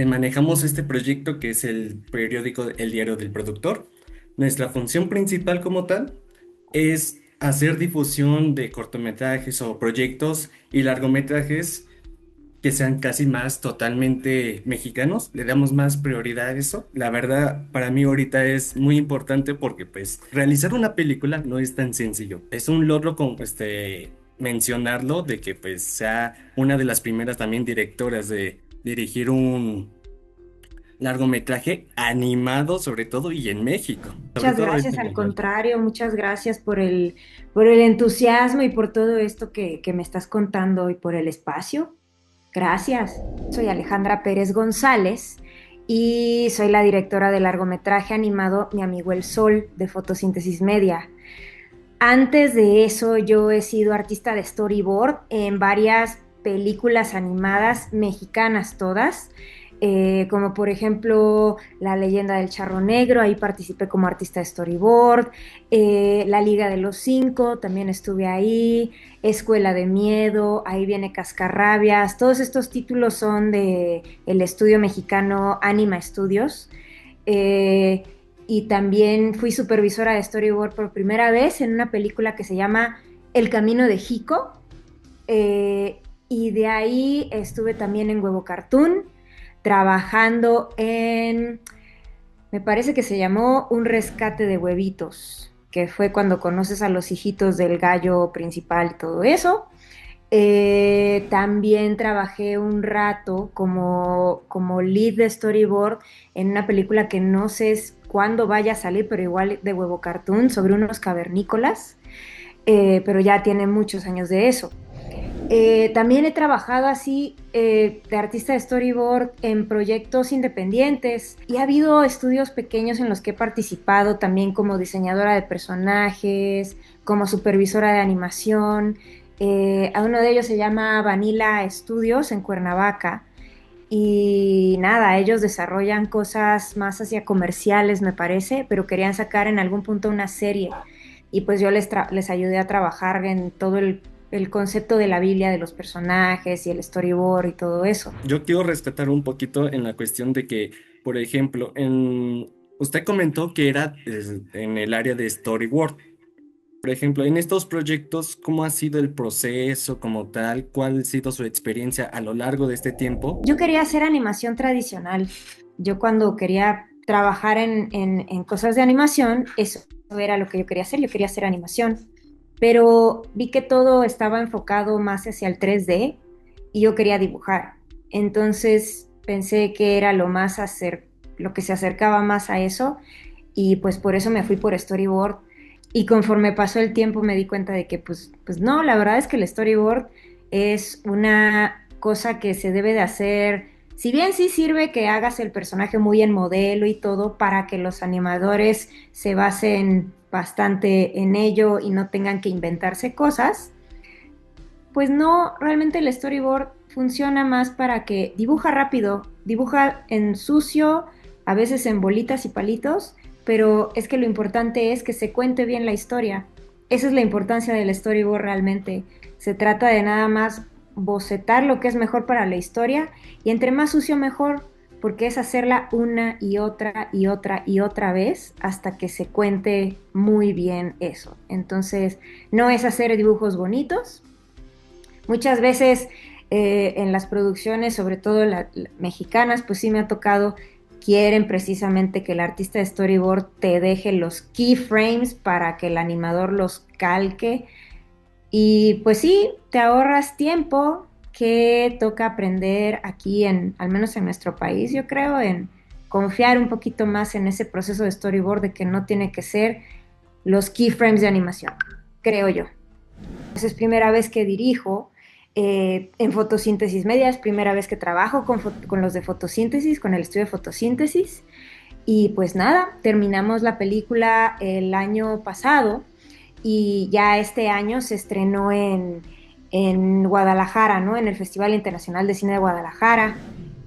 manejamos este proyecto que es el periódico El Diario del Productor. Nuestra función principal como tal es hacer difusión de cortometrajes o proyectos y largometrajes que sean casi más totalmente mexicanos. Le damos más prioridad a eso. La verdad, para mí ahorita es muy importante porque pues realizar una película no es tan sencillo. Es un logro con mencionarlo de que pues sea una de las primeras también directoras de dirigir un largometraje animado sobre todo y en México. Sobre Muchas todo ahorita gracias, en al el Valle. contrario, muchas gracias por el entusiasmo y por todo esto que me estás contando y por el espacio. Gracias. Soy Alejandra Pérez González y soy la directora del largometraje animado Mi amigo el Sol de Fotosíntesis Media. Antes de eso, yo he sido artista de storyboard en varias películas animadas mexicanas todas, como por ejemplo La leyenda del charro negro, ahí participé como artista de storyboard, La Liga de los Cinco, también estuve ahí, Escuela de Miedo, ahí viene Cascarrabias, todos estos títulos son de el estudio mexicano Anima Studios. Eh, y también fui supervisora de storyboard por primera vez en una película que se llama El Camino de Jico. Y de ahí estuve también en Huevo Cartoon, trabajando en, me parece que se llamó Un rescate de huevitos, que fue cuando conoces a los hijitos del gallo principal y todo eso. También trabajé un rato como lead de storyboard en una película que no sé cuándo vaya a salir, pero igual de Huevo Cartoon, sobre unos cavernícolas, pero ya tiene muchos años de eso. También he trabajado así de artista de storyboard en proyectos independientes y ha habido estudios pequeños en los que he participado también como diseñadora de personajes, como supervisora de animación. A uno de ellos se llama Vanilla Studios en Cuernavaca y nada, ellos desarrollan cosas más hacia comerciales, me parece, pero querían sacar en algún punto una serie. Y pues yo les ayudé a trabajar en todo el concepto de la Biblia, de los personajes y el storyboard y todo eso. Yo quiero rescatar un poquito en la cuestión de que, por ejemplo, usted comentó que era en el área de storyboard. Por ejemplo, en estos proyectos, ¿cómo ha sido el proceso como tal? ¿Cuál ha sido su experiencia a lo largo de este tiempo? Yo quería hacer animación tradicional. Yo cuando quería trabajar en cosas de animación, eso era lo que yo quería hacer. Yo quería hacer animación. Pero vi que todo estaba enfocado más hacia el 3D y yo quería dibujar. Entonces pensé que era lo que se acercaba más a eso y pues por eso me fui por storyboard. Y conforme pasó el tiempo me di cuenta de que pues no, la verdad es que el storyboard es una cosa que se debe de hacer, si bien sí sirve que hagas el personaje muy en modelo y todo para que los animadores se basen bastante en ello y no tengan que inventarse cosas, pues no, realmente el storyboard funciona más para que dibuja rápido, dibuja en sucio, a veces en bolitas y palitos, pero es que lo importante es que se cuente bien la historia. Esa es la importancia del storyboard realmente. Se trata de nada más bocetar lo que es mejor para la historia y entre más sucio mejor, porque es hacerla una y otra y otra y otra vez hasta que se cuente muy bien eso. Entonces, no es hacer dibujos bonitos, muchas veces en las producciones, sobre todo mexicanas, pues sí me ha tocado, quieren precisamente que el artista de storyboard te deje los keyframes para que el animador los calque. Y pues sí, te ahorras tiempo que toca aprender aquí al menos en nuestro país, yo creo, en confiar un poquito más en ese proceso de storyboard de que no tiene que ser los keyframes de animación, creo yo. Pues es primera vez que dirijo en fotosíntesis media, es primera vez que trabajo con los de fotosíntesis, con el estudio de fotosíntesis. Y pues nada, terminamos la película el año pasado y ya este año se estrenó en Guadalajara, ¿no? En el Festival Internacional de Cine de Guadalajara.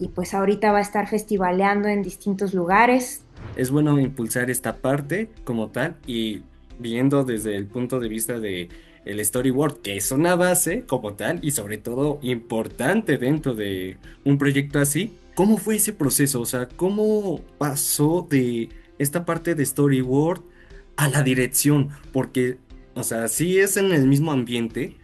Y pues ahorita va a estar festivaleando en distintos lugares. Es bueno impulsar esta parte como tal y viendo desde el punto de vista de el storyboard, que es una base como tal y sobre todo importante dentro de un proyecto así. ¿Cómo fue ese proceso? O sea, ¿cómo pasó de esta parte de storyboard a la dirección? Porque, o sea, sí es en el mismo ambiente,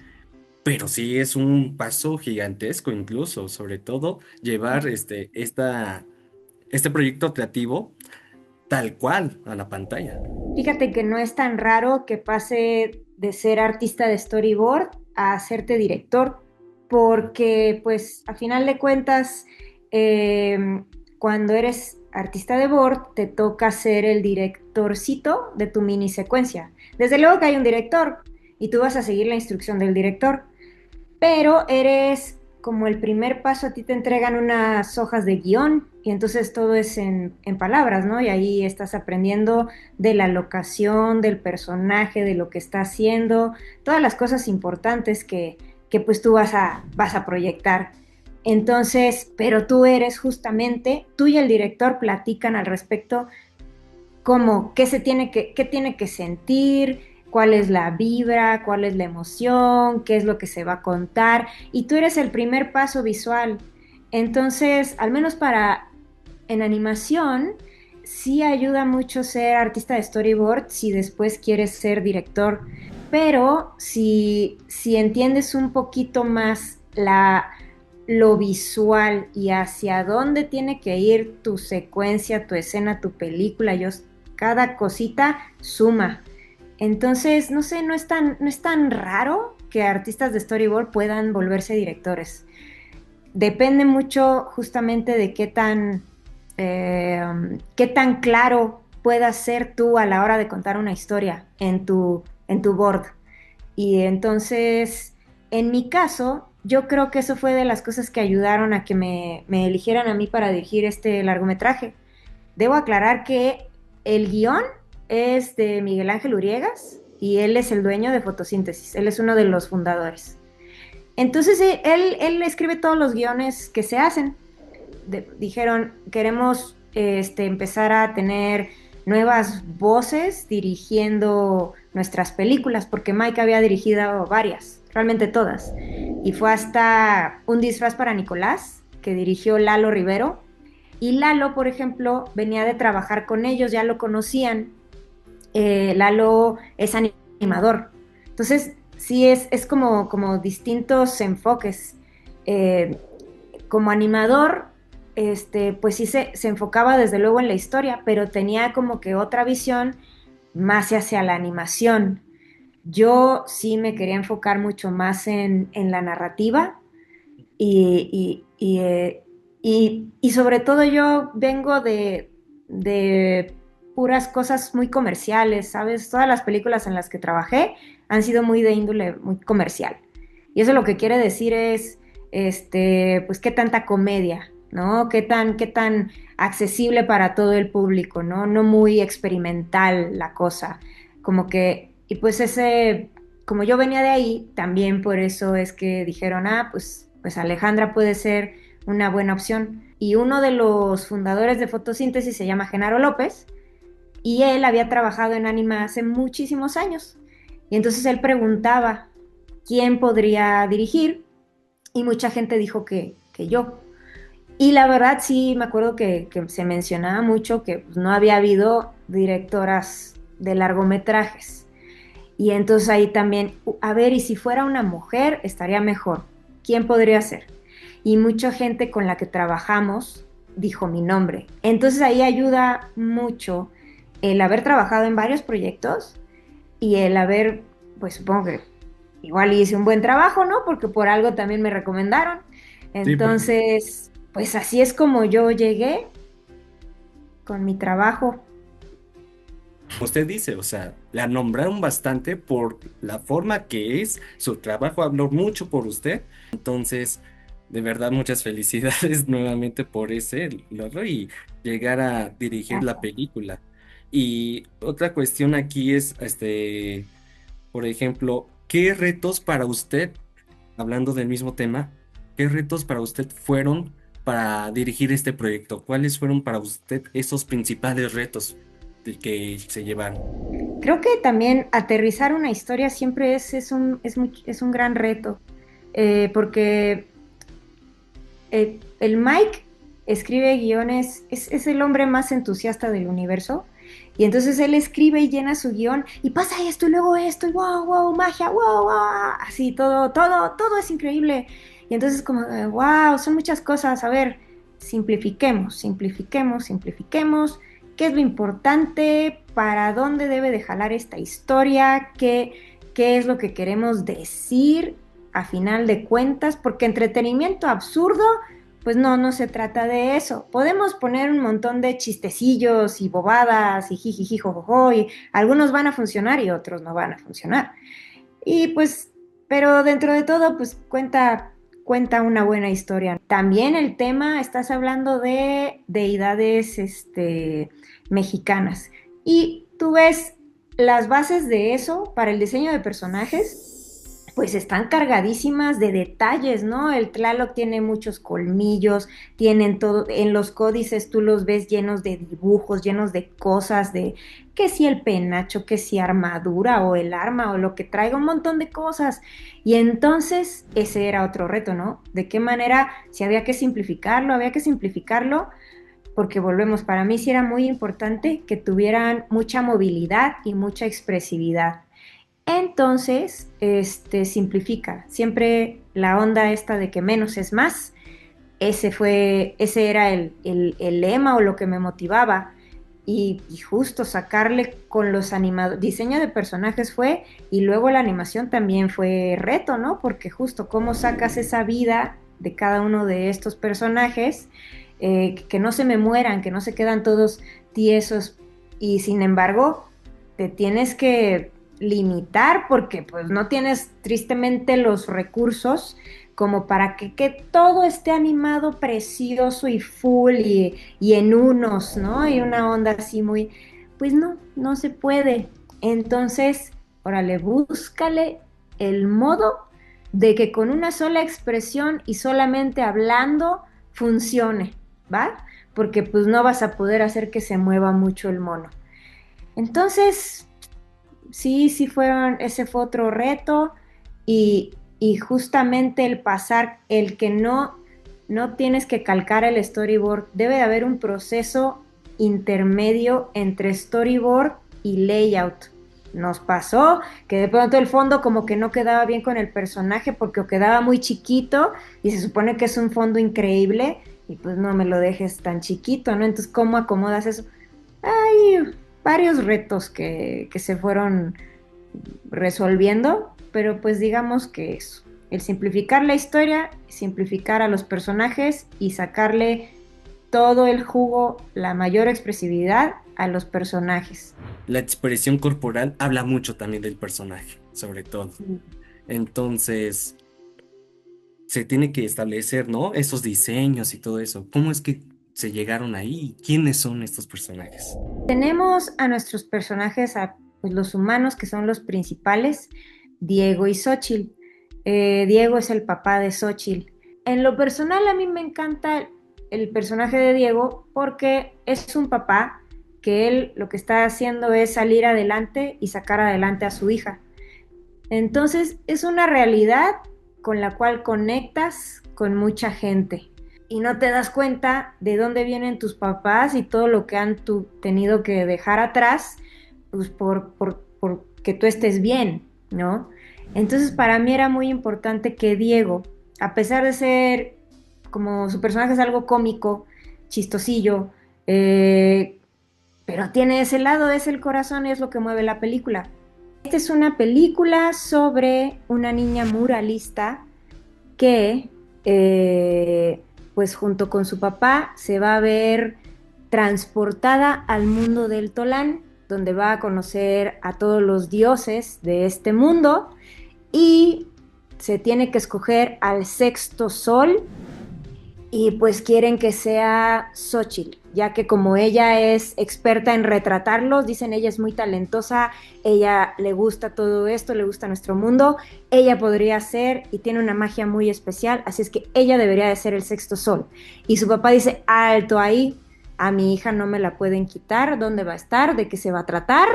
pero sí es un paso gigantesco incluso, sobre todo llevar este proyecto creativo tal cual a la pantalla. Fíjate que no es tan raro que pase de ser artista de storyboard a hacerte director, porque pues a final de cuentas, cuando eres artista de board, te toca ser el directorcito de tu mini secuencia. Desde luego que hay un director y tú vas a seguir la instrucción del director, pero eres como el primer paso, a ti te entregan unas hojas de guión y entonces todo es en palabras, ¿no? Y ahí estás aprendiendo de la locación, del personaje, de lo que está haciendo, todas las cosas importantes que pues tú vas a proyectar. Entonces, pero tú eres justamente, tú y el director platican al respecto cómo, qué tiene que sentir, cuál es la vibra, cuál es la emoción, qué es lo que se va a contar, y tú eres el primer paso visual. Entonces, al menos para en animación, sí ayuda mucho ser artista de storyboard si después quieres ser director, pero si entiendes un poquito más lo visual y hacia dónde tiene que ir tu secuencia, tu escena, tu película, cada cosita suma. Entonces, no sé, no es tan raro que artistas de storyboard puedan volverse directores. Depende mucho justamente de qué tan claro puedas ser tú a la hora de contar una historia en tu board. Y entonces, en mi caso, yo creo que eso fue de las cosas que ayudaron a que me eligieran a mí para dirigir este largometraje. Debo aclarar que el guión es de Miguel Ángel Uriegas y él es el dueño de Fotosíntesis, él es uno de los fundadores. Entonces él escribe todos los guiones que se hacen. Dijeron, queremos empezar a tener nuevas voces dirigiendo nuestras películas, porque Mike había dirigido varias, realmente todas. Y fue hasta Un disfraz para Nicolás, que dirigió Lalo Rivero, y Lalo, por ejemplo, venía de trabajar con ellos, ya lo conocían. Lalo es animador. Entonces, sí es como distintos enfoques. Eh, Como animador, pues sí se enfocaba desde luego en la historia, pero tenía como que otra visión más hacia la animación. Yo sí me quería enfocar mucho más en la narrativa y sobre todo yo vengo de puras cosas muy comerciales, ¿sabes? Todas las películas en las que trabajé han sido muy de índole muy comercial. Y eso lo que quiere decir es, pues qué tanta comedia, ¿no? Qué tan accesible para todo el público, ¿no? No muy experimental la cosa. Como que, y pues como yo venía de ahí, también por eso es que dijeron, pues Alejandra puede ser una buena opción. Y uno de los fundadores de Fotosíntesis se llama Genaro López y él había trabajado en Anima hace muchísimos años. Y entonces él preguntaba quién podría dirigir y mucha gente dijo que yo. Y la verdad sí me acuerdo que se mencionaba mucho que pues, no había habido directoras de largometrajes. Y entonces ahí también, a ver, y si fuera una mujer, estaría mejor. ¿Quién podría ser? Y mucha gente con la que trabajamos dijo mi nombre. Entonces ahí ayuda mucho el haber trabajado en varios proyectos y el haber, pues supongo que igual hice un buen trabajo, ¿no? Porque por algo también me recomendaron. Sí, porque Entonces, pues así es como yo llegué con mi trabajo. usted dice, o sea, la nombraron bastante por la forma que es, su trabajo habló mucho por usted, entonces, de verdad, muchas felicidades nuevamente por ese logro y llegar a dirigir la película. Y otra cuestión aquí es, por ejemplo, ¿qué retos para usted, hablando del mismo tema, qué retos para usted fueron para dirigir este proyecto? ¿Cuáles fueron para usted esos principales retos que se llevaron? Creo que también aterrizar una historia siempre es un gran reto, porque el Mike escribe guiones, es el hombre más entusiasta del universo. Y entonces él escribe y llena su guión y pasa esto y luego esto y wow, wow, magia, wow, wow, así todo es increíble. Y entonces como, wow, son muchas cosas. A ver, simplifiquemos. ¿Qué es lo importante? ¿Para dónde debe de jalar esta historia? ¿Qué es lo que queremos decir a final de cuentas? Porque entretenimiento absurdo pues no, no se trata de eso. Podemos poner un montón de chistecillos y bobadas y jijiji, jojojo, y algunos van a funcionar y otros no van a funcionar. Y pues, pero dentro de todo, pues cuenta una buena historia. También el tema, estás hablando de deidades, mexicanas. Y tú ves las bases de eso para el diseño de personajes pues están cargadísimas de detalles, ¿no? El Tlaloc tiene muchos colmillos, tienen todo, en los códices tú los ves llenos de dibujos, llenos de cosas, de que si el penacho, que si armadura o el arma o lo que traiga, un montón de cosas. Y entonces ese era otro reto, ¿no? De qué manera, si había que simplificarlo, porque volvemos, para mí sí era muy importante que tuvieran mucha movilidad y mucha expresividad. Entonces, simplifica. Siempre la onda esta de que menos es más. Ese era el lema o lo que me motivaba. Y justo sacarle con los animadores, diseño de personajes fue, y luego la animación también fue reto, ¿no? Porque justo cómo sacas esa vida de cada uno de estos personajes, que no se me mueran, que no se quedan todos tiesos, y sin embargo, te tienes que limitar porque pues no tienes tristemente los recursos como para que todo esté animado precioso y full y en unos, ¿no? Y una onda así muy, pues no, no se puede. Entonces, órale, búscale el modo de que con una sola expresión y solamente hablando funcione, ¿va? Porque pues no vas a poder hacer que se mueva mucho el mono. Entonces, sí fueron, ese fue otro reto y justamente el pasar, el que no tienes que calcar el storyboard, debe de haber un proceso intermedio entre storyboard y layout. Nos pasó que de pronto el fondo como que no quedaba bien con el personaje porque o quedaba muy chiquito y se supone que es un fondo increíble y pues no me lo dejes tan chiquito, ¿no? Entonces, ¿cómo acomodas eso? Hay varios retos que se fueron resolviendo, pero pues digamos que eso, el simplificar la historia, simplificar a los personajes y sacarle todo el jugo, la mayor expresividad a los personajes. La expresión corporal habla mucho también del personaje, sobre todo. Entonces, se tiene que establecer, ¿no? Esos diseños y todo eso. ¿Cómo es que se llegaron ahí? ¿Quiénes son estos personajes? Tenemos a nuestros personajes, a pues, los humanos que son los principales, Diego y Xochitl. Diego es el papá de Xochitl. En lo personal a mí me encanta el personaje de Diego porque es un papá que él lo que está haciendo es salir adelante y sacar adelante a su hija. Entonces es una realidad con la cual conectas con mucha gente y no te das cuenta de dónde vienen tus papás y todo lo que han tenido que dejar atrás pues por que tú estés bien, ¿no? Entonces para mí era muy importante que Diego, a pesar de ser como su personaje es algo cómico, chistosillo, eh, pero tiene ese lado, es el corazón y es lo que mueve la película. Esta es una película sobre una niña muralista que, pues junto con su papá, se va a ver transportada al mundo del Tolán, donde va a conocer a todos los dioses de este mundo y se tiene que escoger al sexto sol y pues quieren que sea Xochitl, ya que como ella es experta en retratarlos, dicen ella es muy talentosa, ella le gusta todo esto, le gusta nuestro mundo, ella podría ser y tiene una magia muy especial, así es que ella debería de ser el sexto sol. Y su papá dice, alto ahí, a mi hija no me la pueden quitar, ¿dónde va a estar? ¿De qué se va a tratar?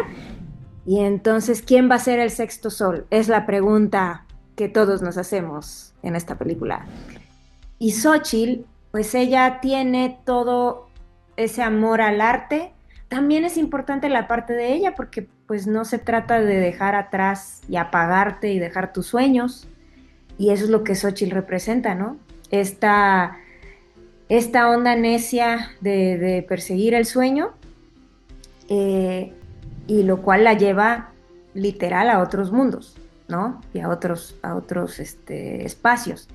Y entonces, ¿quién va a ser el sexto sol? Es la pregunta que todos nos hacemos en esta película. Y Xochitl pues ella tiene todo ese amor al arte. También es importante la parte de ella porque pues no se trata de dejar atrás y apagarte y dejar tus sueños. Y eso es lo que Xochitl representa, ¿no? Esta, esta onda necia de perseguir el sueño, eh, y lo cual la lleva literal a otros mundos, ¿no? Y a otros espacios.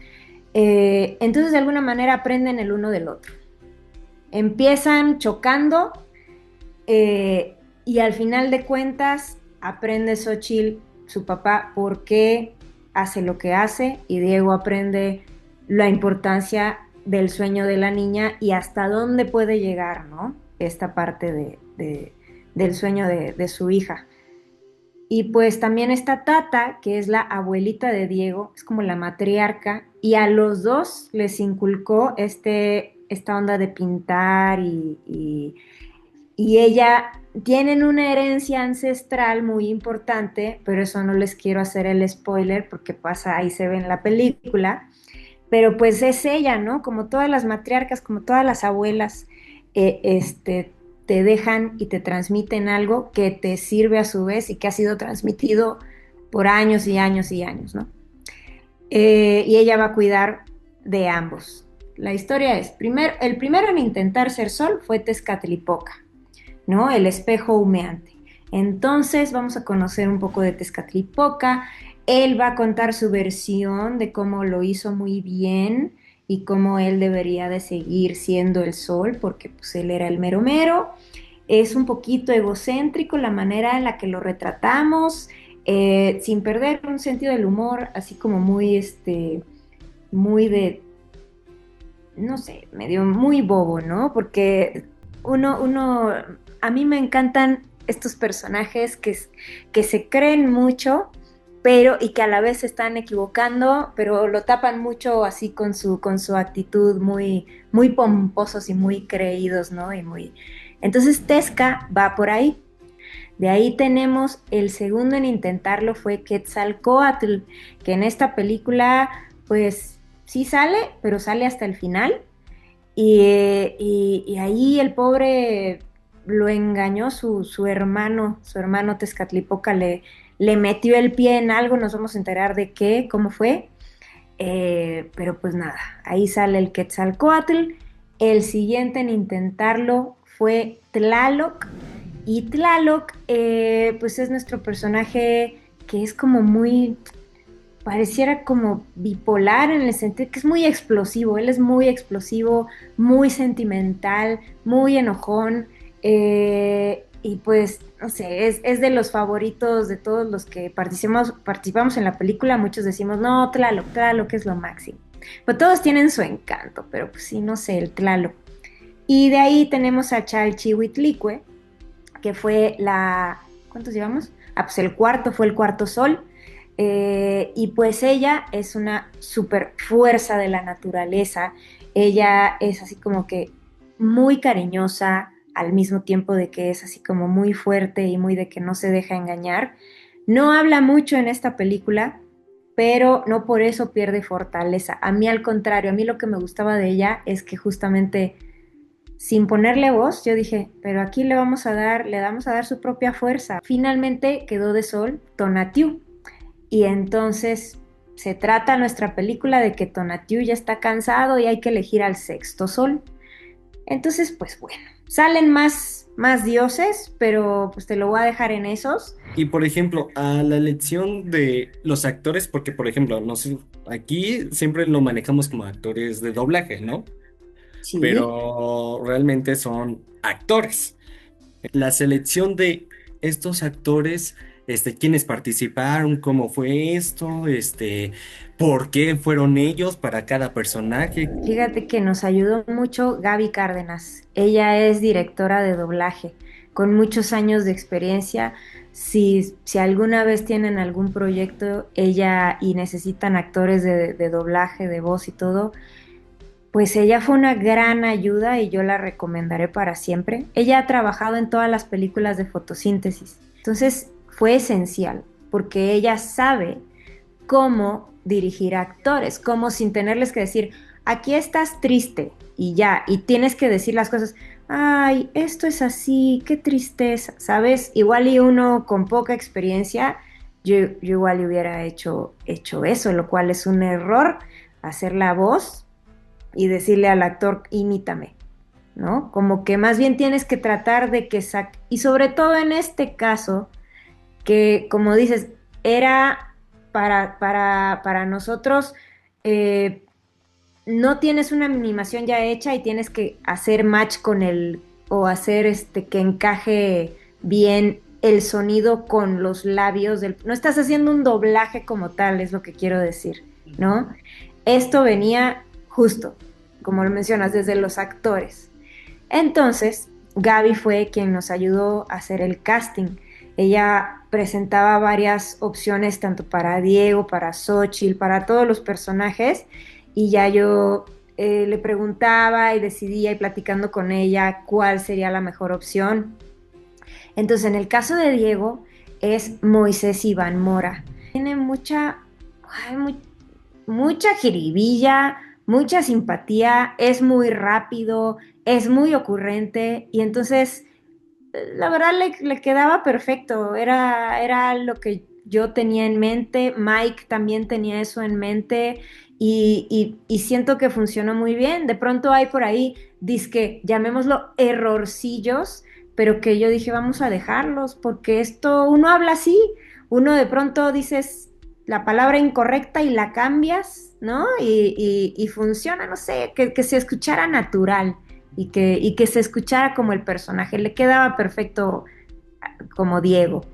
Entonces, de alguna manera, aprenden el uno del otro. Empiezan chocando, y al final de cuentas, aprende Xochitl, su papá, por qué hace lo que hace, y Diego aprende la importancia del sueño de la niña y hasta dónde puede llegar, ¿no? Esta parte del sueño de su hija. Y pues también está Tata, que es la abuelita de Diego, es como la matriarca, y a los dos les inculcó esta onda de pintar y ella tienen una herencia ancestral muy importante, pero eso no les quiero hacer el spoiler porque pasa, ahí se ve en la película, pero pues es ella, ¿no? Como todas las matriarcas, como todas las abuelas, te dejan y te transmiten algo que te sirve a su vez y que ha sido transmitido por años y años y años, ¿no? Y ella va a cuidar de ambos. La historia es, el primero en intentar ser sol fue Tezcatlipoca, ¿no? El espejo humeante. Entonces vamos a conocer un poco de Tezcatlipoca. Él va a contar su versión de cómo lo hizo muy bien y cómo él debería de seguir siendo el sol, porque pues él era el mero mero. Es un poquito egocéntrico la manera en la que lo retratamos, sin perder un sentido del humor, así como muy, muy de, no sé, medio muy bobo, ¿no? Porque a mí me encantan estos personajes que se creen mucho, pero y que a la vez se están equivocando, pero lo tapan mucho así con su actitud muy, muy pomposos y muy creídos, ¿no? Entonces Tesca va por ahí. De ahí tenemos el segundo en intentarlo fue Quetzalcóatl, que en esta película, pues sí sale, pero sale hasta el final. Y ahí el pobre lo engañó su hermano Tezcatlipoca le metió el pie en algo, nos vamos a enterar de qué, cómo fue. Pero pues nada, ahí sale el Quetzalcóatl. El siguiente en intentarlo fue Tlaloc. Y Tlaloc, pues es nuestro personaje que es como muy, pareciera como bipolar en el sentido que es muy explosivo, él es muy explosivo, muy sentimental, muy enojón, y pues, no sé, es de los favoritos de todos los que participamos en la película, muchos decimos, no, Tlaloc, Tlaloc es lo máximo. Pues todos tienen su encanto, pero pues sí, no sé, el Tlaloc. Y de ahí tenemos a Chalchihuitlicue, que fue ¿cuántos llevamos? Ah, pues el cuarto fue el cuarto sol. Y pues ella es una super fuerza de la naturaleza. Ella es así como que muy cariñosa al mismo tiempo de que es así como muy fuerte y muy de que no se deja engañar. No habla mucho en esta película, pero no por eso pierde fortaleza. A mí al contrario, a mí lo que me gustaba de ella es que justamente sin ponerle voz, yo dije, pero aquí le vamos a dar su propia fuerza. Finalmente quedó de sol Tonatiuh. Y entonces se trata nuestra película de que Tonatiuh ya está cansado y hay que elegir al sexto sol. Entonces, pues bueno, salen más dioses, pero pues te lo voy a dejar en esos. Y por ejemplo, a la elección de los actores, porque por ejemplo, no sé, aquí siempre lo manejamos como actores de doblaje, ¿no? Sí. Pero realmente son actores. La selección de estos actores, quiénes participaron, cómo fue esto, por qué fueron ellos para cada personaje. Fíjate que nos ayudó mucho Gaby Cárdenas. Ella es directora de doblaje, con muchos años de experiencia. Si alguna vez tienen algún proyecto, ella y necesitan actores de doblaje, de voz y todo, pues ella fue una gran ayuda y yo la recomendaré para siempre. Ella ha trabajado en todas las películas de fotosíntesis, entonces fue esencial porque ella sabe cómo dirigir a actores, cómo sin tenerles que decir, aquí estás triste. y ya, y tienes que decir las cosas, ay, esto es así, qué tristeza, ¿sabes? Igual y uno con poca experiencia, yo igual hubiera hecho eso, lo cual es un error, hacer la voz y decirle al actor, imítame, ¿no? Como que más bien tienes que tratar de que saque, y sobre todo en este caso, que como dices, era para nosotros, eh, no tienes una animación ya hecha y tienes que hacer match con el, o hacer que encaje bien el sonido con los labios del, no estás haciendo un doblaje como tal, es lo que quiero decir, ¿no? Esto venía justo, como lo mencionas, desde los actores. Entonces, Gaby fue quien nos ayudó a hacer el casting. Ella presentaba varias opciones, tanto para Diego, para Xochitl, para todos los personajes, y ya yo le preguntaba y decidía y platicando con ella cuál sería la mejor opción. Entonces, en el caso de Diego, es Moisés Iván Mora. Tiene ay, mucha jiribilla, mucha simpatía, es muy rápido, es muy ocurrente y entonces la verdad le quedaba perfecto, era lo que yo tenía en mente, Mike también tenía eso en mente y siento que funcionó muy bien. De pronto hay por ahí, dizque, llamémoslo errorcillos, pero que yo dije, vamos a dejarlos, porque esto, uno habla así, uno de pronto dices la palabra incorrecta y la cambias, ¿no? Y funciona, no sé, que se escuchara natural y que se escuchara como el personaje. Le quedaba perfecto como Diego.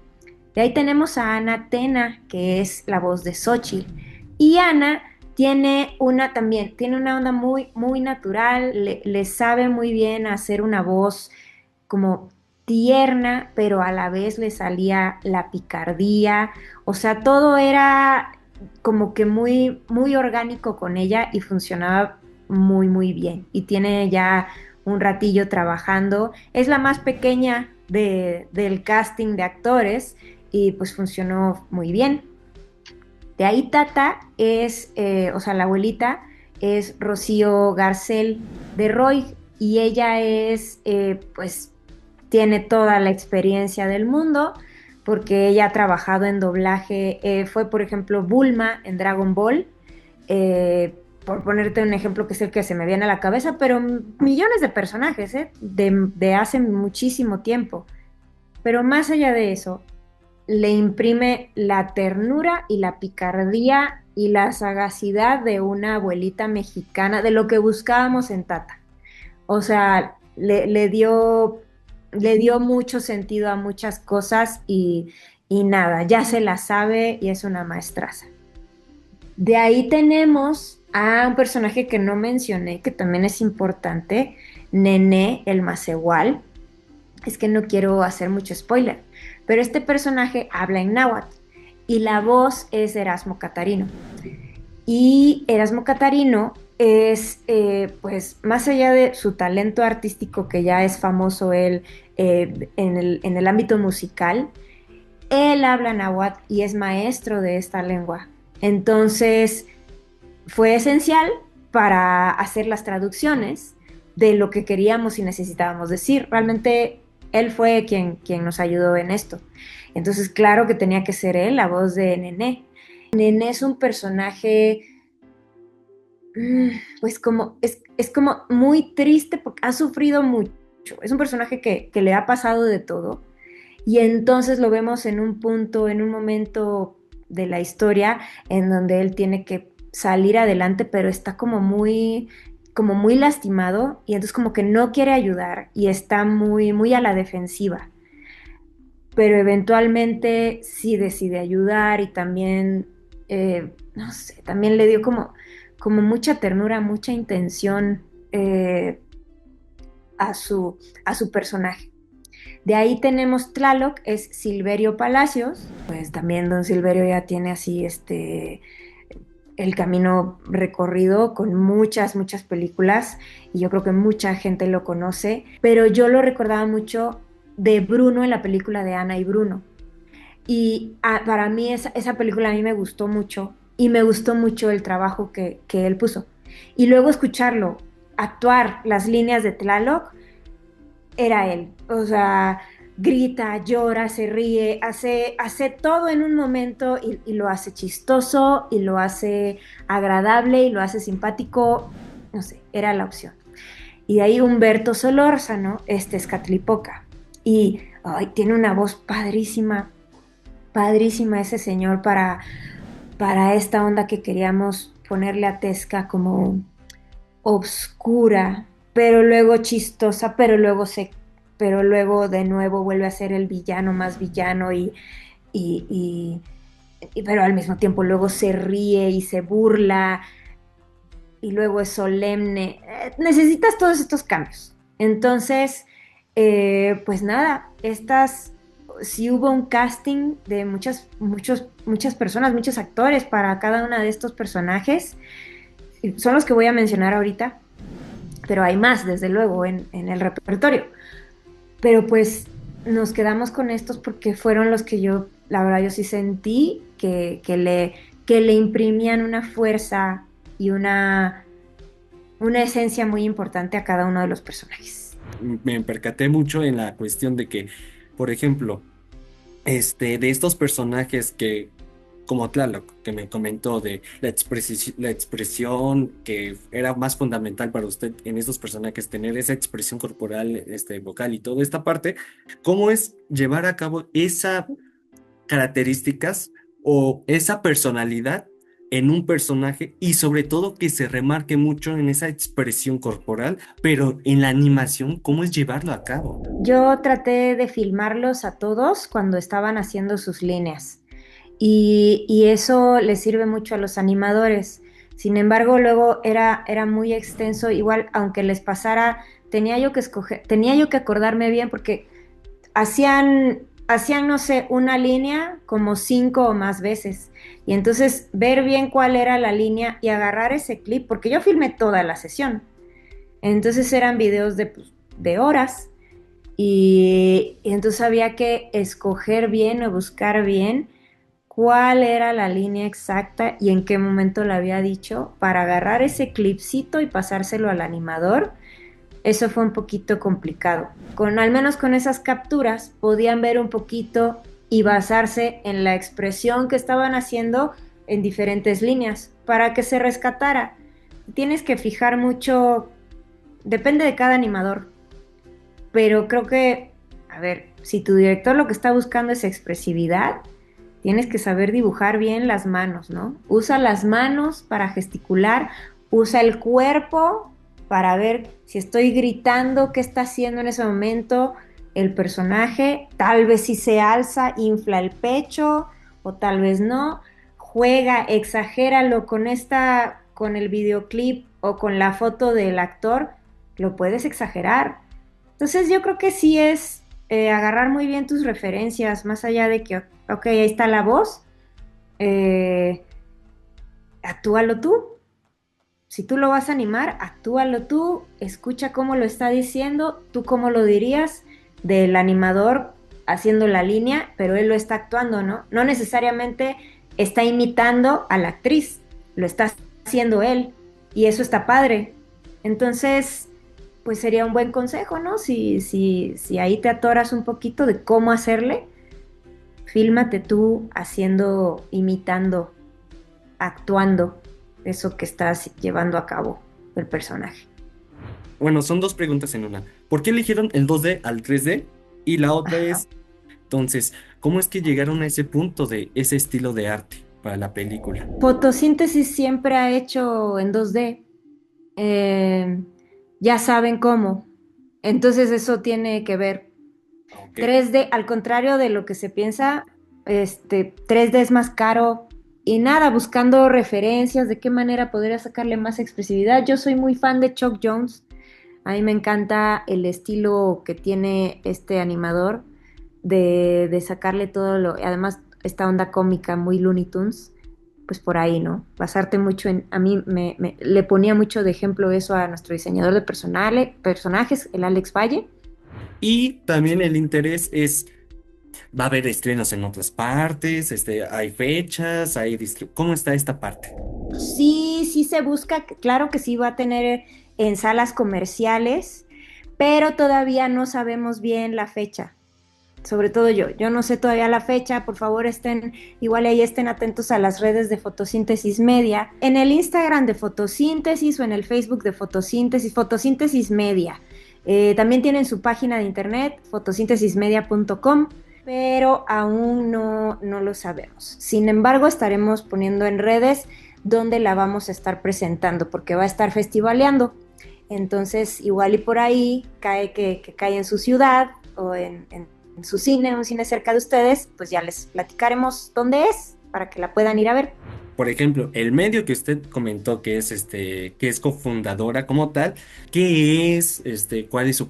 De ahí tenemos a Ana Tena, que es la voz de Xochitl. Y Ana tiene una onda muy, muy natural, le sabe muy bien hacer una voz como tierna, pero a la vez le salía la picardía. O sea, todo era como que muy, muy orgánico con ella y funcionaba muy, muy bien. Y tiene ya un ratillo trabajando. Es la más pequeña del casting de actores y pues funcionó muy bien. De ahí Tata o sea, la abuelita es Rocío Garcel de Roy y ella pues, tiene toda la experiencia del mundo porque ella ha trabajado en doblaje, fue por ejemplo Bulma en Dragon Ball, por ponerte un ejemplo que es el que se me viene a la cabeza, pero millones de personajes, de hace muchísimo tiempo. Pero más allá de eso, le imprime la ternura y la picardía y la sagacidad de una abuelita mexicana, de lo que buscábamos en Tata. O sea, le dio mucho sentido a muchas cosas y nada, ya se la sabe y es una maestraza. De ahí tenemos a un personaje que no mencioné, que también es importante, Nené el Macehual. Es que no quiero hacer mucho spoiler, pero este personaje habla en náhuatl y la voz es de Erasmo Catarino. Y Erasmo Catarino pues, más allá de su talento artístico, que ya es famoso él en el ámbito musical, él habla náhuatl y es maestro de esta lengua. Entonces, fue esencial para hacer las traducciones de lo que queríamos y necesitábamos decir. Realmente él fue quien nos ayudó en esto. Entonces, claro que tenía que ser él, la voz de Nené. Nené es un personaje, pues es como muy triste porque ha sufrido mucho. Es un personaje que le ha pasado de todo. Y entonces lo vemos en un punto, en un momento de la historia en donde él tiene que salir adelante, pero está como muy lastimado y entonces como que no quiere ayudar y está muy, muy a la defensiva. Pero eventualmente sí decide ayudar y también, no sé, también le dio como mucha ternura, mucha intención a su personaje. De ahí tenemos Tlaloc, es Silverio Palacios, pues también don Silverio ya tiene así el camino recorrido con muchas, muchas películas y yo creo que mucha gente lo conoce, pero yo lo recordaba mucho de Bruno en la película de Ana y Bruno. Y para mí esa película a mí me gustó mucho y me gustó mucho el trabajo que él puso. Y luego escucharlo actuar las líneas de Tlaloc, era él. O sea, grita, llora, se ríe, hace todo en un momento y lo hace chistoso y lo hace agradable y lo hace simpático. No sé, era la opción. Y de ahí Humberto Solórzano, este es Catlipoca. Y ay, tiene una voz padrísima, padrísima ese señor para esta onda que queríamos ponerle a Tesca como obscura, pero luego chistosa, pero luego de nuevo vuelve a ser el villano más villano y, y- pero al mismo tiempo luego se ríe y se burla y luego es solemne. Necesitas todos estos cambios. Entonces, pues nada, sí hubo un casting de muchas personas, muchos actores para cada uno de estos personajes. Son los que voy a mencionar ahorita, pero hay más, desde luego, en el repertorio. Pero pues nos quedamos con estos porque fueron los que yo, la verdad, yo sí sentí que le imprimían una fuerza y una esencia muy importante a cada uno de los personajes. Me percaté mucho en la cuestión de que, por ejemplo, de estos personajes que, como Tlaloc, que me comentó de la expresión que era más fundamental para usted en estos personajes, tener esa expresión corporal, vocal y toda esta parte, ¿cómo es llevar a cabo esas características o esa personalidad en un personaje y sobre todo que se remarque mucho en esa expresión corporal, pero en la animación, ¿cómo es llevarlo a cabo? Yo traté de filmarlos a todos cuando estaban haciendo sus líneas y eso les sirve mucho a los animadores. Sin embargo, luego era muy extenso, igual aunque les pasara, tenía yo que acordarme bien porque hacían, no sé, una línea como 5 o más veces. Y entonces ver bien cuál era la línea y agarrar ese clip, porque yo filmé toda la sesión. Entonces eran videos de horas y entonces había que escoger bien o buscar bien cuál era la línea exacta y en qué momento la había dicho para agarrar ese clipcito y pasárselo al animador. Eso fue un poquito complicado. Al menos con esas capturas podían ver un poquito y basarse en la expresión que estaban haciendo en diferentes líneas para que se rescatara. Tienes que fijar mucho, depende de cada animador, pero creo que, a ver, si tu director lo que está buscando es expresividad, tienes que saber dibujar bien las manos, ¿no? Usa las manos para gesticular, usa el cuerpo para ver si estoy gritando, qué está haciendo en ese momento el personaje, tal vez si se alza, infla el pecho o tal vez no, juega, exagéralo con el videoclip o con la foto del actor, lo puedes exagerar. Entonces yo creo que sí es agarrar muy bien tus referencias, más allá de que, ok, ahí está la voz, eh, actúalo tú. Si tú lo vas a animar, actúalo tú, escucha cómo lo está diciendo, tú cómo lo dirías del animador haciendo la línea, pero él lo está actuando, ¿no? No necesariamente está imitando a la actriz, lo está haciendo él y eso está padre. Entonces, pues sería un buen consejo, ¿no? Si ahí te atoras un poquito de cómo hacerle, fílmate tú haciendo, imitando, actuando eso que estás llevando a cabo el personaje. Bueno, son dos preguntas en una. ¿Por qué eligieron el 2D al 3D? Y la otra Ajá. es, entonces, ¿cómo es que llegaron a ese punto de ese estilo de arte para la película? Fotosíntesis siempre ha hecho en 2D. eh, ya saben cómo. Entonces eso tiene que ver. Ok. 3D, al contrario de lo que se piensa, 3D es más caro y nada, buscando referencias de qué manera podría sacarle más expresividad. Yo soy muy fan de Chuck Jones. A mí me encanta el estilo que tiene este animador de sacarle todo lo, además esta onda cómica muy Looney Tunes, pues por ahí, ¿no? Basarte mucho a mí le ponía mucho de ejemplo eso a nuestro diseñador de personajes, el Alex Valle. Y también el interés es, ¿va a haber estrenos en otras partes? ¿Hay fechas? ¿Cómo está esta parte? Sí, sí se busca, claro que sí va a tener, en salas comerciales, pero todavía no sabemos bien la fecha. Sobre todo yo no sé todavía la fecha, por favor igual ahí estén atentos a las redes de Fotosíntesis Media, en el Instagram de Fotosíntesis o en el Facebook de Fotosíntesis, Fotosíntesis Media. También tienen su página de internet, fotosíntesismedia.com, pero aún no lo sabemos. Sin embargo, estaremos poniendo en redes donde la vamos a estar presentando, porque va a estar festivaleando. Entonces, igual y por ahí cae que cae en su ciudad o en su cine, un cine cerca de ustedes, pues ya les platicaremos dónde es para que la puedan ir a ver. Por ejemplo, el medio que usted comentó que es cofundadora como tal, ¿qué es, cuál es su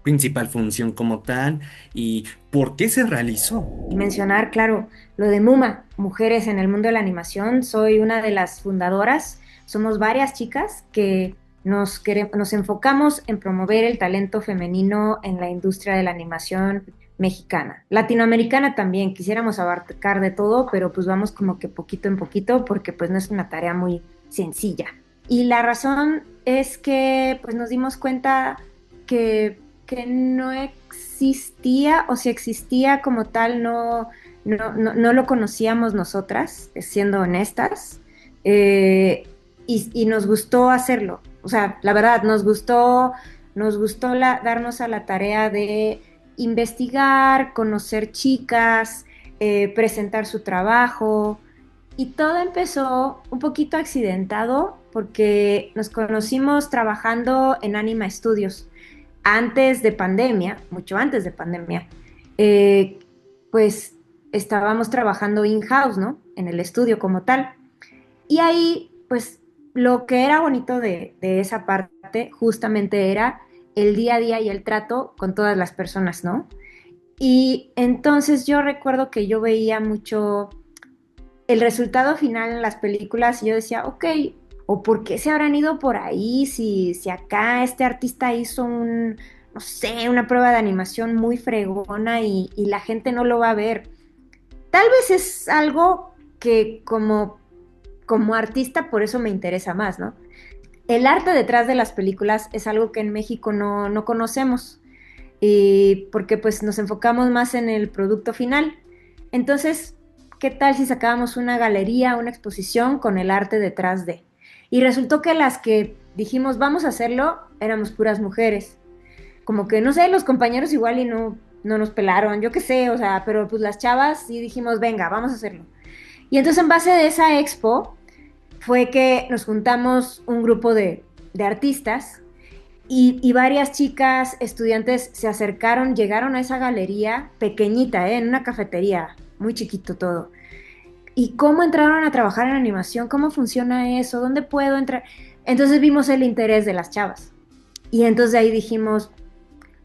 principal función como tal y por qué se realizó? Y mencionar, claro, lo de MUMA, Mujeres en el Mundo de la Animación. Soy una de las fundadoras. Somos varias chicas que nos enfocamos en promover el talento femenino en la industria de la animación mexicana. Latinoamericana también, quisiéramos abarcar de todo, pero pues vamos como que poquito en poquito porque pues no es una tarea muy sencilla. Y la razón es que pues nos dimos cuenta que no existía, o si existía como tal, no lo conocíamos nosotras, siendo honestas, y nos gustó hacerlo. O sea, la verdad, nos gustó darnos a la tarea de investigar, conocer chicas, presentar su trabajo, y todo empezó un poquito accidentado porque nos conocimos trabajando en Anima Studios antes de pandemia, mucho antes de pandemia. eh, pues estábamos trabajando in-house, ¿no? En el estudio como tal. Y ahí, pues lo que era bonito de esa parte justamente era el día a día y el trato con todas las personas, ¿no? Y entonces yo recuerdo que yo veía mucho el resultado final en las películas y yo decía, ok, ¿o por qué se habrán ido por ahí si acá este artista hizo no sé, una prueba de animación muy fregona y la gente no lo va a ver? Tal vez es algo que como artista por eso me interesa más, ¿no? El arte detrás de las películas es algo que en México no conocemos, y porque pues nos enfocamos más en el producto final. Entonces, ¿qué tal si sacábamos una galería, una exposición con el arte detrás de? Y resultó que las que dijimos vamos a hacerlo éramos puras mujeres. Como que, no sé, los compañeros igual y no nos pelaron, yo qué sé, o sea, pero pues las chavas sí dijimos, venga, vamos a hacerlo. Y entonces en base de esa expo fue que nos juntamos un grupo de artistas y varias chicas estudiantes se acercaron, llegaron a esa galería pequeñita, en una cafetería, muy chiquito todo. ¿Y cómo entraron a trabajar en animación? ¿Cómo funciona eso? ¿Dónde puedo entrar? Entonces vimos el interés de las chavas. Y entonces ahí dijimos,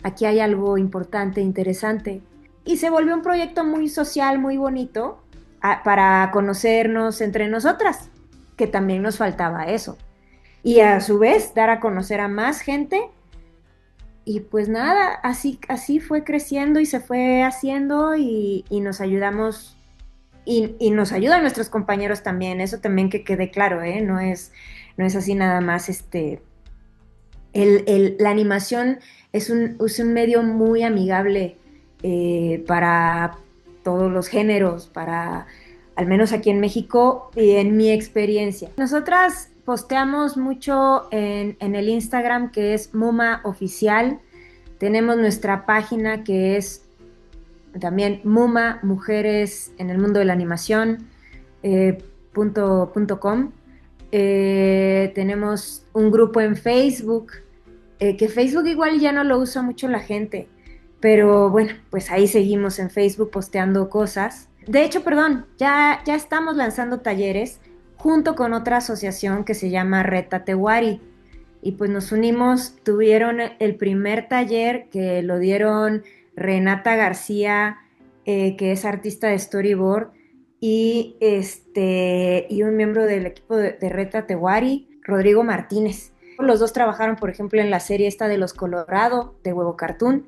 aquí hay algo importante, interesante. Y se volvió un proyecto muy social, muy bonito, para conocernos entre nosotras, que también nos faltaba eso. Y a su vez dar a conocer a más gente. Y pues nada, así fue creciendo y se fue haciendo y nos ayudamos y nos ayudan nuestros compañeros también, eso también que quede claro, ¿eh? No es así nada más, la animación es un medio muy amigable, para todos los géneros, al menos aquí en México y en mi experiencia. Nosotras posteamos mucho en el Instagram, que es Muma Oficial. Tenemos nuestra página que es también Muma Mujeres en el Mundo de la Animación, .com. Tenemos un grupo en Facebook, que Facebook igual ya no lo usa mucho la gente, pero bueno, pues ahí seguimos en Facebook posteando cosas. De hecho, perdón, ya estamos lanzando talleres junto con otra asociación que se llama Reta Tewari. Y pues nos unimos, tuvieron el primer taller que lo dieron Renata García, que es artista de storyboard, y un miembro del equipo de Reta Tewari, Rodrigo Martínez. Los dos trabajaron, por ejemplo, en la serie esta de Los Colorado, de Huevo Cartoon,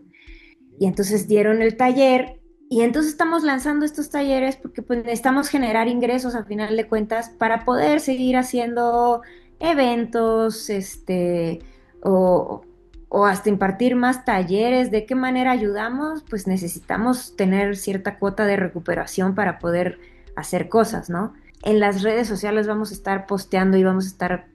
y entonces dieron el taller, y entonces estamos lanzando estos talleres porque pues necesitamos generar ingresos a final de cuentas para poder seguir haciendo eventos, o, o hasta impartir más talleres. ¿De qué manera ayudamos? Pues necesitamos tener cierta cuota de recuperación para poder hacer cosas, ¿no? En las redes sociales vamos a estar posteando y vamos a estar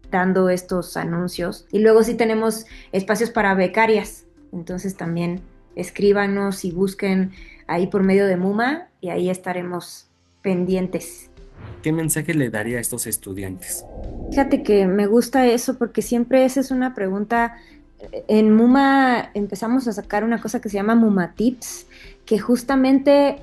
dando estos anuncios. Y luego sí tenemos espacios para becarias. Entonces también escríbanos y busquen ahí por medio de Muma y ahí estaremos pendientes. ¿Qué mensaje le daría a estos estudiantes? Fíjate que me gusta eso porque siempre esa es una pregunta. En Muma empezamos a sacar una cosa que se llama Muma Tips, que justamente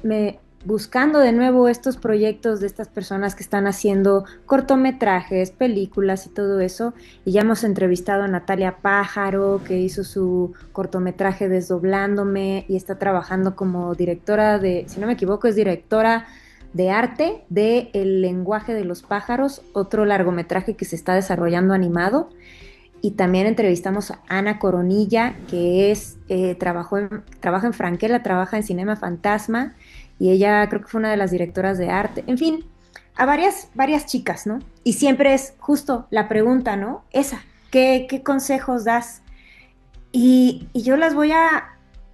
buscando de nuevo estos proyectos de estas personas que están haciendo cortometrajes, películas y todo eso, y ya hemos entrevistado a Natalia Pájaro, que hizo su cortometraje Desdoblándome y está trabajando como directora de, si no me equivoco, es directora de arte de El lenguaje de los pájaros, otro largometraje que se está desarrollando animado. Y también entrevistamos a Ana Coronilla, que trabaja en Franquela, trabaja en Cinema Fantasma, y ella creo que fue una de las directoras de arte. En fin, a varias chicas, ¿no? Y siempre es justo la pregunta, ¿no? Esa, ¿qué consejos das? Y yo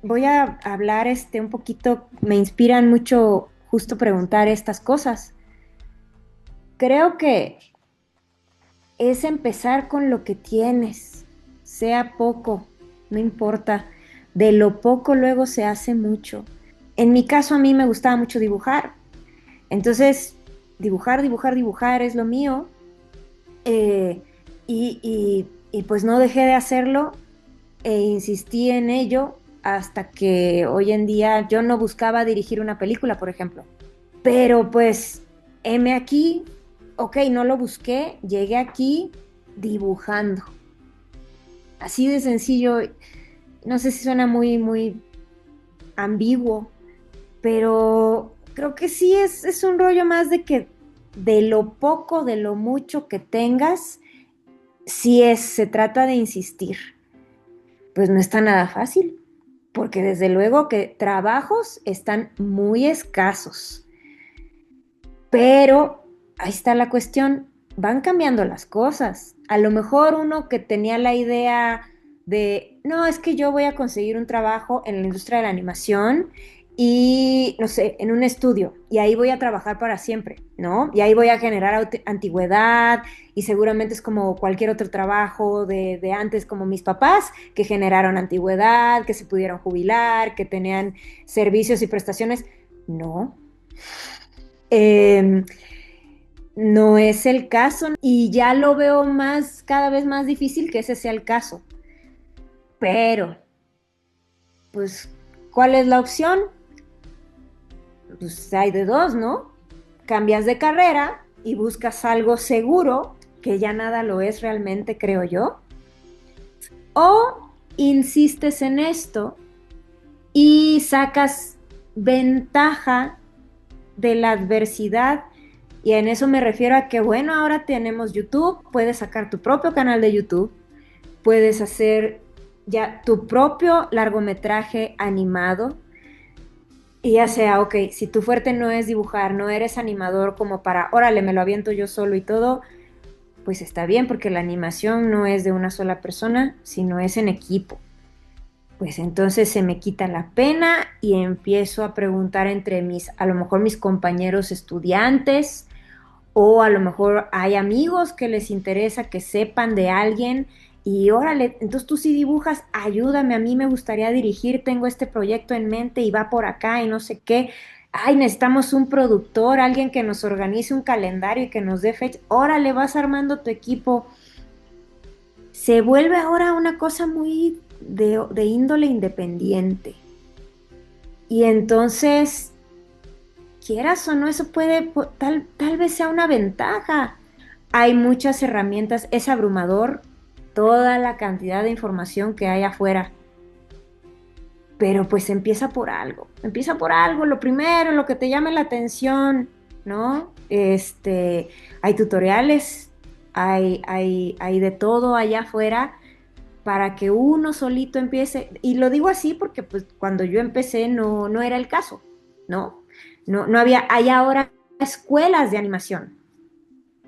voy a hablar un poquito, me inspiran mucho justo preguntar estas cosas. Creo que es empezar con lo que tienes, sea poco, no importa. De lo poco luego se hace mucho. En mi caso a mí me gustaba mucho dibujar, entonces dibujar es lo mío, eh, y pues no dejé de hacerlo e insistí en ello hasta que hoy en día yo no buscaba dirigir una película, por ejemplo. Pero pues, heme aquí, ok, no lo busqué, llegué aquí dibujando. Así de sencillo, no sé si suena muy ambiguo, pero creo que sí es un rollo más de que de lo poco, de lo mucho que tengas, se trata de insistir. Pues no está nada fácil, porque desde luego que trabajos están muy escasos. Pero ahí está la cuestión, van cambiando las cosas. A lo mejor uno que tenía la idea de, no, es que yo voy a conseguir un trabajo en la industria de la animación y, no sé, en un estudio, y ahí voy a trabajar para siempre, ¿no? Y ahí voy a generar antigüedad y seguramente es como cualquier otro trabajo de antes, como mis papás, que generaron antigüedad, que se pudieron jubilar, que tenían servicios y prestaciones. No, eh, no es el caso y ya lo veo cada vez más difícil que ese sea el caso. Pero, pues, ¿cuál es la opción? Pues hay de dos, ¿no? Cambias de carrera y buscas algo seguro, que ya nada lo es realmente, creo yo, o insistes en esto y sacas ventaja de la adversidad. Y en eso me refiero a que, bueno, ahora tenemos YouTube, puedes sacar tu propio canal de YouTube, puedes hacer ya tu propio largometraje animado. Y ya sea, ok, si tu fuerte no es dibujar, no eres animador como para, órale, me lo aviento yo solo y todo, pues está bien, porque la animación no es de una sola persona, sino es en equipo. Pues entonces se me quita la pena y empiezo a preguntar entre a lo mejor mis compañeros estudiantes, o a lo mejor hay amigos que les interesa que sepan de alguien y órale, entonces tú sí dibujas, ayúdame, a mí me gustaría dirigir, tengo este proyecto en mente y va por acá y no sé qué. Ay, necesitamos un productor, alguien que nos organice un calendario y que nos dé fecha. Órale, vas armando tu equipo. Se vuelve ahora una cosa muy de índole independiente. Y entonces quieras o no, eso tal vez sea una ventaja. Hay muchas herramientas, es abrumador toda la cantidad de información que hay afuera, pero pues empieza por algo, lo primero, lo que te llame la atención, ¿no? Hay tutoriales, hay de todo allá afuera para que uno solito empiece, y lo digo así porque pues cuando yo empecé no era el caso, ¿no? No había, hay ahora escuelas de animación.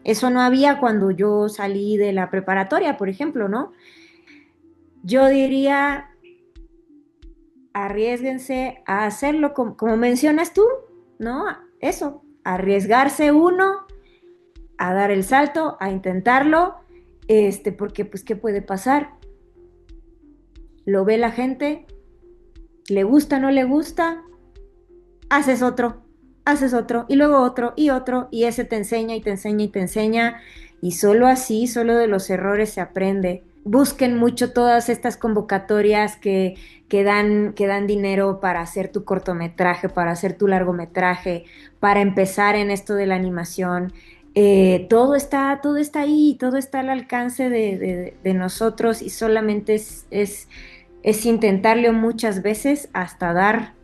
Eso no había cuando yo salí de la preparatoria, por ejemplo, ¿no? Yo diría, arriesguense a hacerlo como mencionas tú, ¿no? Eso, arriesgarse uno a dar el salto, a intentarlo, porque pues, ¿qué puede pasar? Lo ve la gente, le gusta, no le gusta, haces otro, y luego otro, y ese te enseña y te enseña y te enseña, y solo así, solo de los errores se aprende. Busquen mucho todas estas convocatorias que dan dinero para hacer tu cortometraje, para hacer tu largometraje, para empezar en esto de la animación. Todo está ahí, todo está al alcance de nosotros y solamente es intentarlo muchas veces hasta dar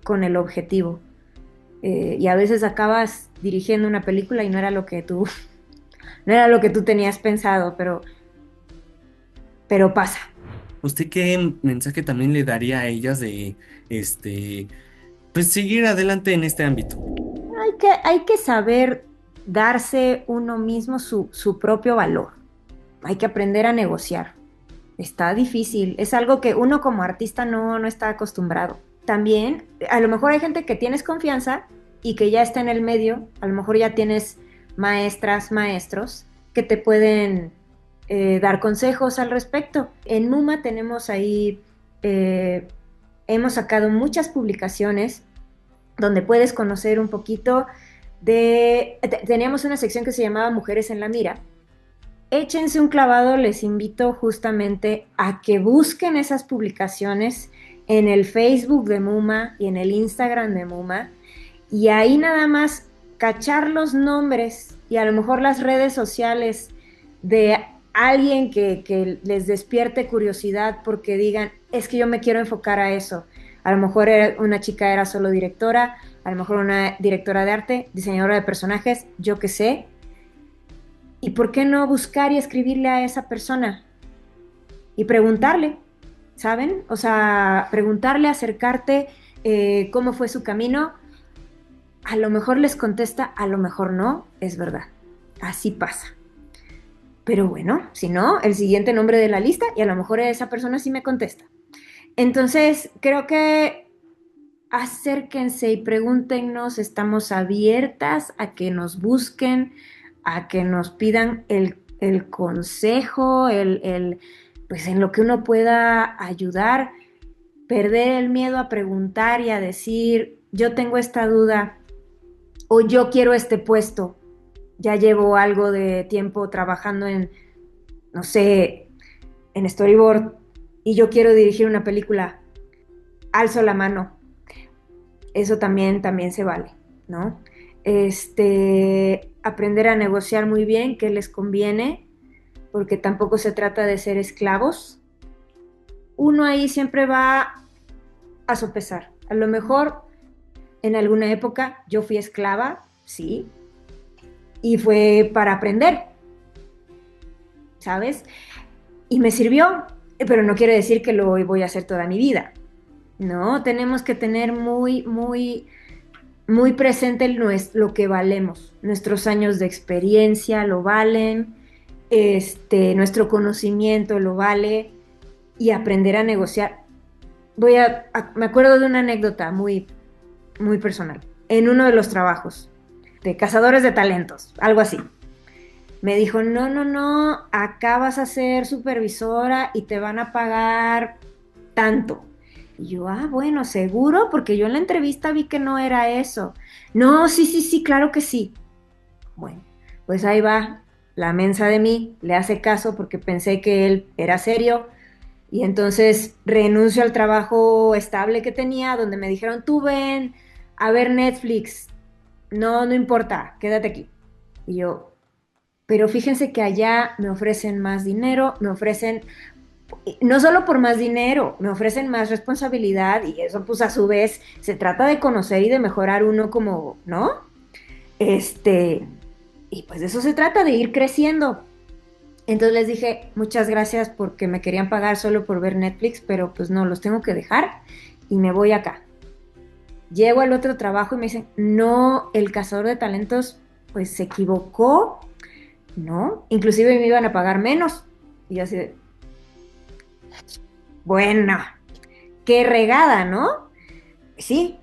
con el objetivo. Y a veces acabas dirigiendo una película y no era lo que tú, no era lo que tú tenías pensado, pero pasa. ¿Usted qué mensaje también le daría a ellas de, este, pues seguir adelante en este ámbito? Hay que saber darse uno mismo su propio valor. Hay que aprender a negociar. Está difícil. Es algo que uno como artista no está acostumbrado. También, a lo mejor hay gente que tienes confianza y que ya está en el medio. A lo mejor ya tienes maestras, maestros que te pueden dar consejos al respecto. En MUMA tenemos ahí, hemos sacado muchas publicaciones donde puedes conocer un poquito teníamos una sección que se llamaba Mujeres en la Mira. Échense un clavado, les invito justamente a que busquen esas publicaciones en el Facebook de MUMA y en el Instagram de MUMA, y ahí nada más cachar los nombres y a lo mejor las redes sociales de alguien que les despierte curiosidad porque digan, es que yo me quiero enfocar a eso. A lo mejor una chica era solo directora, a lo mejor una directora de arte, diseñadora de personajes, yo qué sé. ¿Y por qué no buscar y escribirle a esa persona? Y preguntarle, ¿saben? O sea, preguntarle, acercarte, cómo fue su camino. A lo mejor les contesta, a lo mejor no, es verdad. Así pasa. Pero bueno, si no, el siguiente nombre de la lista y a lo mejor esa persona sí me contesta. Entonces, creo que acérquense y pregúntenos, estamos abiertas a que nos busquen, a que nos pidan el consejo, pues en lo que uno pueda ayudar, perder el miedo a preguntar y a decir, yo tengo esta duda o yo quiero este puesto, ya llevo algo de tiempo trabajando en, no sé, en storyboard y yo quiero dirigir una película, alzo la mano. Eso también se vale, ¿no? Aprender a negociar muy bien qué les conviene, porque tampoco se trata de ser esclavos. Uno ahí siempre va a sopesar. A lo mejor en alguna época yo fui esclava, sí, y fue para aprender, ¿sabes? Y me sirvió, pero no quiere decir que lo voy a hacer toda mi vida. No, tenemos que tener muy presente lo que valemos. Nuestros años de experiencia lo valen, nuestro conocimiento lo vale y aprender a negociar. Me acuerdo de una anécdota muy personal. En uno de los trabajos de cazadores de talentos, algo así. Me dijo, no, no, no, acá vas a ser supervisora y te van a pagar tanto. Y yo, bueno, seguro, porque yo en la entrevista vi que no era eso. No, sí, sí, sí, claro que sí. Bueno, pues ahí va la mensa de mí, le hace caso porque pensé que él era serio y entonces renuncio al trabajo estable que tenía, donde me dijeron, tú ven a ver Netflix, no, no importa, quédate aquí. Y yo, pero fíjense que allá me ofrecen más dinero, me ofrecen no solo por más dinero, me ofrecen más responsabilidad y eso pues a su vez se trata de conocer y de mejorar uno como, ¿no? Este, y pues de eso se trata, de ir creciendo. Entonces les dije, muchas gracias porque me querían pagar solo por ver Netflix, pero pues no, los tengo que dejar y me voy acá. Llego al otro trabajo y me dicen, no, el cazador de talentos pues se equivocó, no, inclusive me iban a pagar menos. Y yo así de, bueno, qué regada, ¿no? Sí,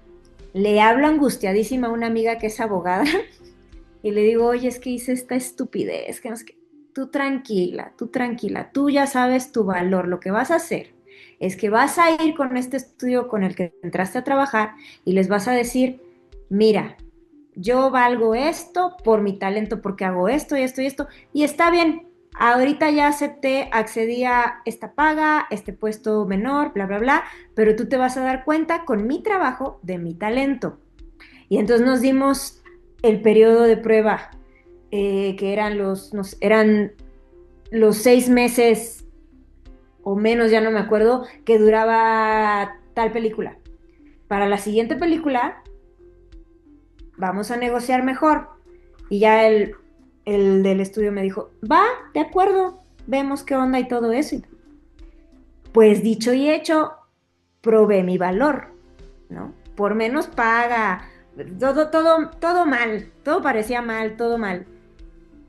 le hablo angustiadísima a una amiga que es abogada y le digo, oye, es que hice esta estupidez, que no sé qué. Tú tranquila, tú ya sabes tu valor, lo que vas a hacer es que vas a ir con este estudio con el que entraste a trabajar y les vas a decir, mira, yo valgo esto por mi talento, porque hago esto y esto y esto, y está bien, ahorita ya acepté, accedí a esta paga, este puesto menor, bla, bla, bla, pero tú te vas a dar cuenta con mi trabajo de mi talento. Y entonces nos dimos el periodo de prueba, que eran los 6 meses o menos, ya no me acuerdo, que duraba tal película. Para la siguiente película vamos a negociar mejor. Y ya el del estudio me dijo, va, de acuerdo, vemos qué onda y todo eso. Pues dicho y hecho, probé mi valor, ¿no? Por menos paga, todo mal, todo parecía mal, todo mal.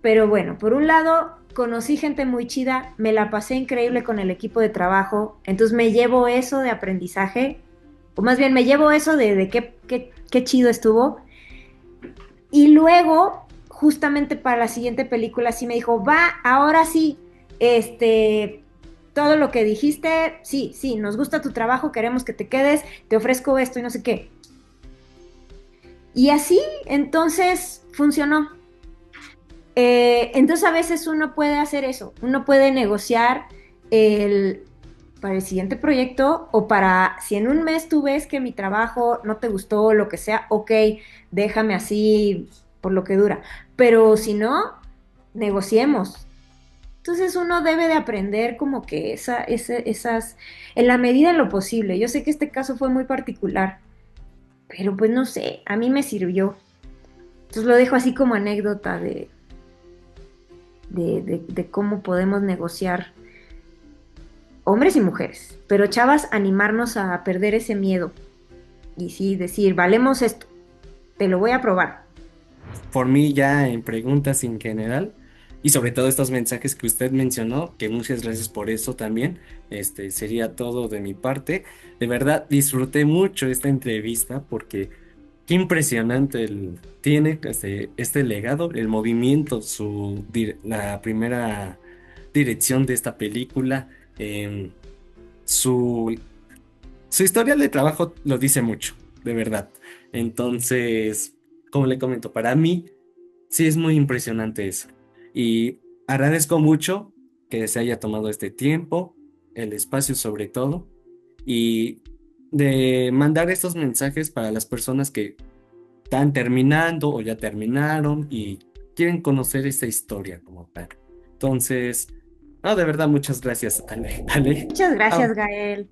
Pero bueno, por un lado, conocí gente muy chida, me la pasé increíble con el equipo de trabajo, entonces me llevo eso de aprendizaje, o más bien me llevo eso de qué chido estuvo. Y luego, justamente para la siguiente película, sí me dijo, va, ahora sí, este, todo lo que dijiste, sí, sí, nos gusta tu trabajo, queremos que te quedes, te ofrezco esto y no sé qué. Y así, entonces, funcionó. Entonces a veces uno puede hacer eso, uno puede negociar el, para el siguiente proyecto o para, si en un mes tú ves que mi trabajo no te gustó o lo que sea, ok, déjame así por lo que dura, pero si no, negociemos. Entonces uno debe de aprender como que esas, en la medida de lo posible. Yo sé que este caso fue muy particular, pero pues no sé, a mí me sirvió. Entonces lo dejo así como anécdota de cómo podemos negociar hombres y mujeres, pero chavas, animarnos a perder ese miedo y sí decir, valemos esto, te lo voy a probar. Por mí ya en preguntas en general y sobre todo estos mensajes que usted mencionó, que muchas gracias por eso también. Sería todo de mi parte. De verdad disfruté mucho esta entrevista porque qué impresionante tiene este legado, el movimiento, la primera dirección de esta película, em, su, su historia de trabajo lo dice mucho, de verdad. Entonces, como le comento, para mí sí es muy impresionante eso. Y agradezco mucho que se haya tomado este tiempo, el espacio sobre todo, y de mandar estos mensajes para las personas que están terminando o ya terminaron y quieren conocer esta historia como tal. Entonces, no, de verdad, muchas gracias, Ale. Ale. Muchas Ah, gracias, Gael.